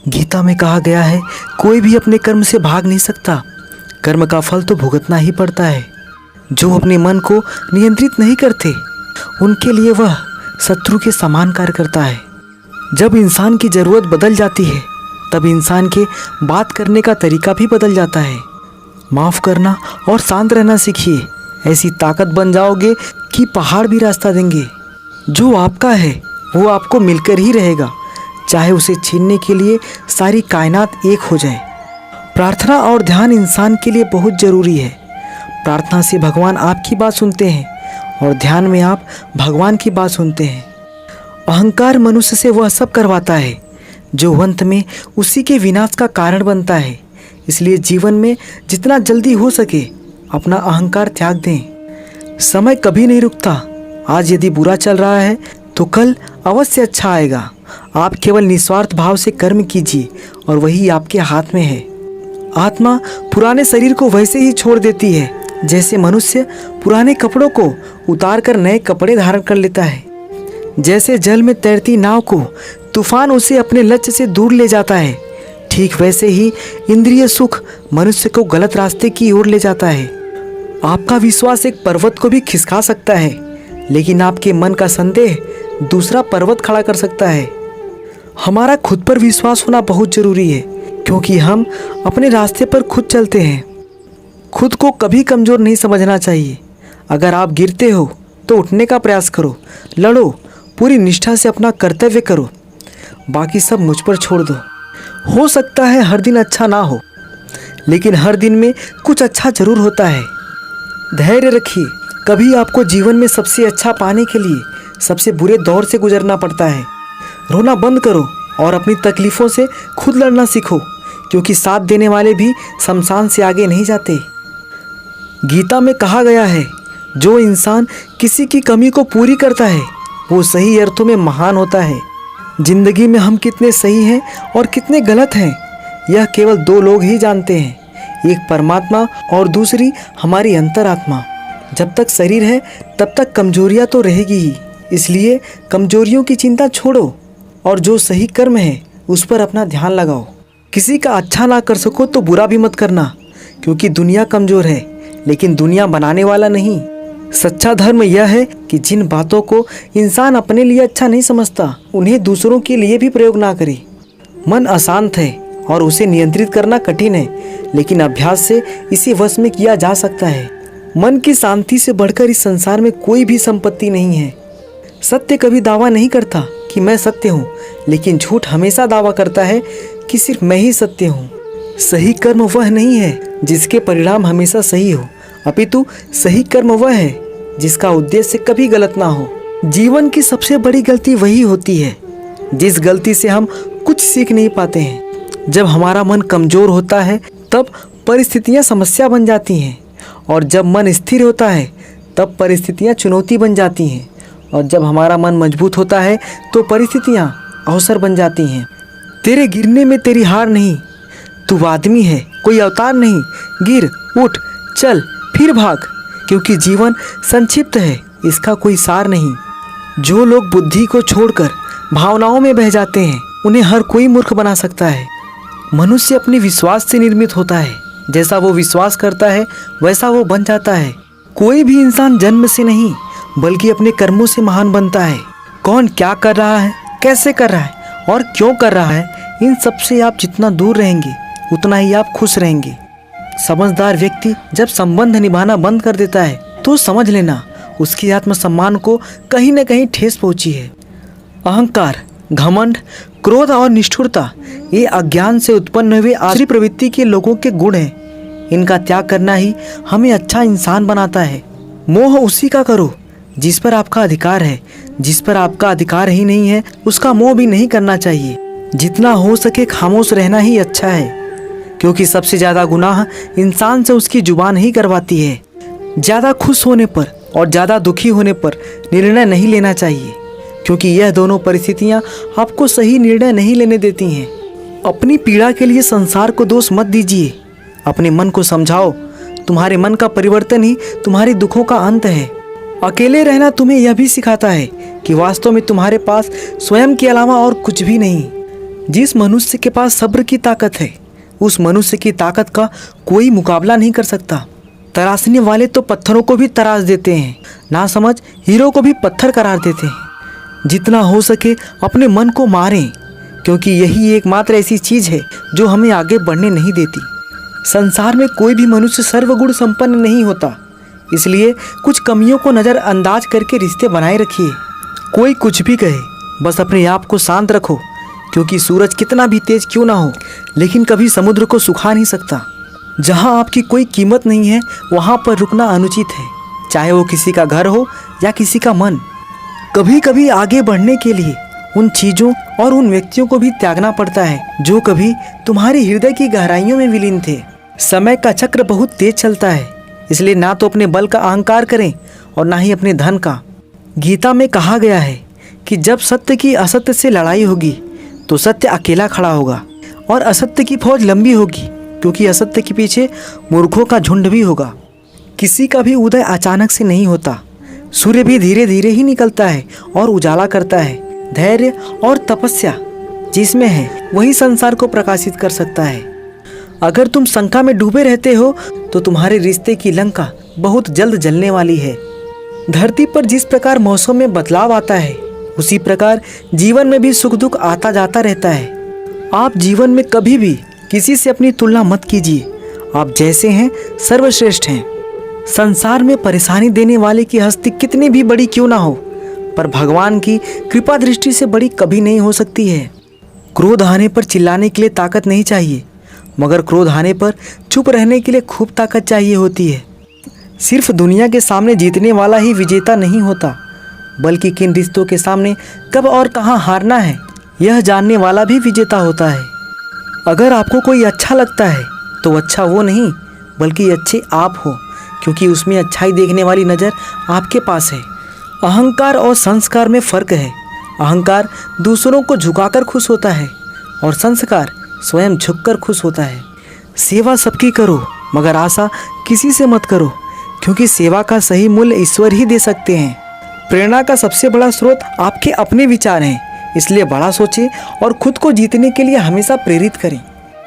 गीता में कहा गया है, कोई भी अपने कर्म से भाग नहीं सकता, कर्म का फल तो भुगतना ही पड़ता है। जो अपने मन को नियंत्रित नहीं करते उनके लिए वह शत्रु के समान कार्य करता है। जब इंसान की ज़रूरत बदल जाती है तब इंसान के बात करने का तरीका भी बदल जाता है। माफ़ करना और शांत रहना सीखिए, ऐसी ताकत बन जाओगे कि पहाड़ भी रास्ता देंगे। जो आपका है वो आपको मिलकर ही रहेगा, चाहे उसे छीनने के लिए सारी कायनात एक हो जाए। प्रार्थना और ध्यान इंसान के लिए बहुत ज़रूरी है। प्रार्थना से भगवान आपकी बात सुनते हैं और ध्यान में आप भगवान की बात सुनते हैं। अहंकार मनुष्य से वह सब करवाता है जो अंत में उसी के विनाश का कारण बनता है। इसलिए जीवन में जितना जल्दी हो सके अपना अहंकार त्याग दें। समय कभी नहीं रुकता। आज यदि बुरा चल रहा है तो कल अवश्य अच्छा आएगा। आप केवल निस्वार्थ भाव से कर्म कीजिए और वही आपके हाथ में है। आत्मा पुराने शरीर को वैसे ही छोड़ देती है जैसे मनुष्य पुराने कपड़ों को उतार कर नए कपड़े धारण कर लेता है। जैसे जल में तैरती नाव को तूफान उसे अपने लक्ष्य से दूर ले जाता है, ठीक वैसे ही इंद्रिय सुख मनुष्य को गलत रास्ते की ओर ले जाता है। आपका विश्वास एक पर्वत को भी खिसका सकता है, लेकिन आपके मन का संदेह दूसरा पर्वत खड़ा कर सकता है। हमारा खुद पर विश्वास होना बहुत ज़रूरी है, क्योंकि हम अपने रास्ते पर खुद चलते हैं। खुद को कभी कमज़ोर नहीं समझना चाहिए। अगर आप गिरते हो तो उठने का प्रयास करो, लड़ो, पूरी निष्ठा से अपना कर्तव्य करो, बाकी सब मुझ पर छोड़ दो। हो सकता है हर दिन अच्छा ना हो, लेकिन हर दिन में कुछ अच्छा ज़रूर होता है। धैर्य रखिए। कभी आपको जीवन में सबसे अच्छा पाने के लिए सबसे बुरे दौर से गुजरना पड़ता है। रोना बंद करो और अपनी तकलीफ़ों से खुद लड़ना सीखो, क्योंकि साथ देने वाले भी शमशान से आगे नहीं जाते। गीता में कहा गया है, जो इंसान किसी की कमी को पूरी करता है वो सही अर्थों में महान होता है। जिंदगी में हम कितने सही हैं और कितने गलत हैं यह केवल दो लोग ही जानते हैं, एक परमात्मा और दूसरी हमारी अंतरात्मा। जब तक शरीर है तब तक कमजोरियां तो रहेगी ही, इसलिए कमजोरियों की चिंता छोड़ो और जो सही कर्म है उस पर अपना ध्यान लगाओ। किसी का अच्छा ना कर सको तो बुरा भी मत करना, क्योंकि दुनिया कमज़ोर है लेकिन दुनिया बनाने वाला नहीं। सच्चा धर्म यह है कि जिन बातों को इंसान अपने लिए अच्छा नहीं समझता उन्हें दूसरों के लिए भी प्रयोग ना करे। मन अशांत है और उसे नियंत्रित करना कठिन है, लेकिन अभ्यास से इसे वश में किया जा सकता है। मन की शांति से बढ़कर इस संसार में कोई भी संपत्ति नहीं है। सत्य कभी दावा नहीं करता कि मैं सत्य हूँ, लेकिन झूठ हमेशा दावा करता है कि सिर्फ मैं ही सत्य हूँ। सही कर्म वह नहीं है जिसके परिणाम हमेशा सही हो, अपितु सही कर्म वह है जिसका उद्देश्य कभी गलत ना हो। जीवन की सबसे बड़ी गलती वही होती है जिस गलती से हम कुछ सीख नहीं पाते हैं। जब हमारा मन कमज़ोर होता है तब परिस्थितियाँ समस्या बन जाती हैं, और जब मन स्थिर होता है तब परिस्थितियाँ चुनौती बन जाती हैं, और जब हमारा मन मजबूत होता है तो परिस्थितियाँ अवसर बन जाती हैं। तेरे गिरने में तेरी हार नहीं, तू आदमी है, कोई अवतार नहीं। गिर, उठ, चल, फिर भाग, क्योंकि जीवन संक्षिप्त है, इसका कोई सार नहीं। जो लोग बुद्धि को छोड़कर भावनाओं में बह जाते हैं उन्हें हर कोई मूर्ख बना सकता है। मनुष्य अपने विश्वास से निर्मित होता है, जैसा वो विश्वास करता है वैसा वो बन जाता है। कोई भी इंसान जन्म से नहीं बल्कि अपने कर्मों से महान बनता है। कौन क्या कर रहा है, कैसे कर रहा है और क्यों कर रहा है, इन सब से आप जितना दूर रहेंगे उतना ही आप खुश रहेंगे। समझदार व्यक्ति जब संबंध निभाना बंद कर देता है तो समझ लेना उसकी आत्मसम्मान को कहीं न कहीं ठेस पहुंची है। अहंकार, घमंड, क्रोध और निष्ठुरता ये अज्ञान से उत्पन्न हुए आसुरी प्रवृत्ति के लोगों के गुण हैं। इनका त्याग करना ही हमें अच्छा इंसान बनाता है। मोह उसी का करो जिस पर आपका अधिकार है। जिस पर आपका अधिकार ही नहीं है उसका मोह भी नहीं करना चाहिए। जितना हो सके खामोश रहना ही अच्छा है, क्योंकि सबसे ज़्यादा गुनाह इंसान से उसकी जुबान ही करवाती है। ज़्यादा खुश होने पर और ज़्यादा दुखी होने पर निर्णय नहीं लेना चाहिए, क्योंकि यह दोनों परिस्थितियाँ आपको सही निर्णय नहीं लेने देती हैं। अपनी पीड़ा के लिए संसार को दोष मत दीजिए। अपने मन को समझाओ, तुम्हारे मन का परिवर्तन ही तुम्हारे दुखों का अंत है। अकेले रहना तुम्हें यह भी सिखाता है कि वास्तव में तुम्हारे पास स्वयं के अलावा और कुछ भी नहीं। जिस मनुष्य के पास सब्र की ताकत है, उस मनुष्य की ताकत का कोई मुकाबला नहीं कर सकता। तराशने वाले तो पत्थरों को भी तराश देते हैं, ना समझ हीरो को भी पत्थर करार देते हैं। जितना हो सके अपने मन को मारें, क्योंकि यही एकमात्र ऐसी चीज़ है जो हमें आगे बढ़ने नहीं देती। संसार में कोई भी मनुष्य सर्वगुण संपन्न नहीं होता, इसलिए कुछ कमियों को नज़रअंदाज करके रिश्ते बनाए रखिए। कोई कुछ भी कहे, बस अपने आप को शांत रखो, क्योंकि सूरज कितना भी तेज क्यों ना हो, लेकिन कभी समुद्र को सुखा नहीं सकता। जहाँ आपकी कोई कीमत नहीं है, वहाँ पर रुकना अनुचित है, चाहे वो किसी का घर हो या किसी का मन। कभी कभी आगे बढ़ने के लिए उन चीज़ों और उन व्यक्तियों को भी त्यागना पड़ता है जो कभी तुम्हारी हृदय की गहराइयों में विलीन थे। समय का चक्र बहुत तेज चलता है, इसलिए ना तो अपने बल का अहंकार करें और ना ही अपने धन का। गीता में कहा गया है कि जब सत्य की असत्य से लड़ाई होगी तो सत्य अकेला खड़ा होगा और असत्य की फौज लंबी होगी, क्योंकि असत्य के पीछे मूर्खों का झुंड भी होगा। किसी का भी उदय अचानक से नहीं होता, सूर्य भी धीरे धीरे ही निकलता है और उजाला करता है। धैर्य और तपस्या जिसमें है वही संसार को प्रकाशित कर सकता है। अगर तुम शंका में डूबे रहते हो तो तुम्हारे रिश्ते की लंका बहुत जल्द जलने वाली है। धरती पर जिस प्रकार मौसम में बदलाव आता है, उसी प्रकार जीवन में भी सुख दुख आता जाता रहता है। आप जीवन में कभी भी किसी से अपनी तुलना मत कीजिए। आप जैसे हैं सर्वश्रेष्ठ हैं। संसार में परेशानी देने वाले की हस्ती कितनी भी बड़ी क्यों ना हो, पर भगवान की कृपा दृष्टि से बड़ी कभी नहीं हो सकती है। क्रोध आने पर चिल्लाने के लिए ताकत नहीं चाहिए, मगर क्रोध आने पर चुप रहने के लिए खूब ताकत चाहिए होती है। सिर्फ दुनिया के सामने जीतने वाला ही विजेता नहीं होता, बल्कि किन रिश्तों के सामने कब और कहाँ हारना है यह जानने वाला भी विजेता होता है। अगर आपको कोई अच्छा लगता है तो अच्छा वो नहीं बल्कि अच्छे आप हो, क्योंकि उसमें अच्छाई देखने वाली नज़र आपके पास है। अहंकार और संस्कार में फ़र्क है। अहंकार दूसरों को झुकाकर खुश होता है और संस्कार स्वयं झुककर खुश होता है। सेवा सबकी करो, मगर आशा किसी से मत करो, क्योंकि सेवा का सही मूल्य ईश्वर ही दे सकते हैं। प्रेरणा का सबसे बड़ा स्रोत आपके अपने विचार हैं, इसलिए बड़ा सोचें और खुद को जीतने के लिए हमेशा प्रेरित करें।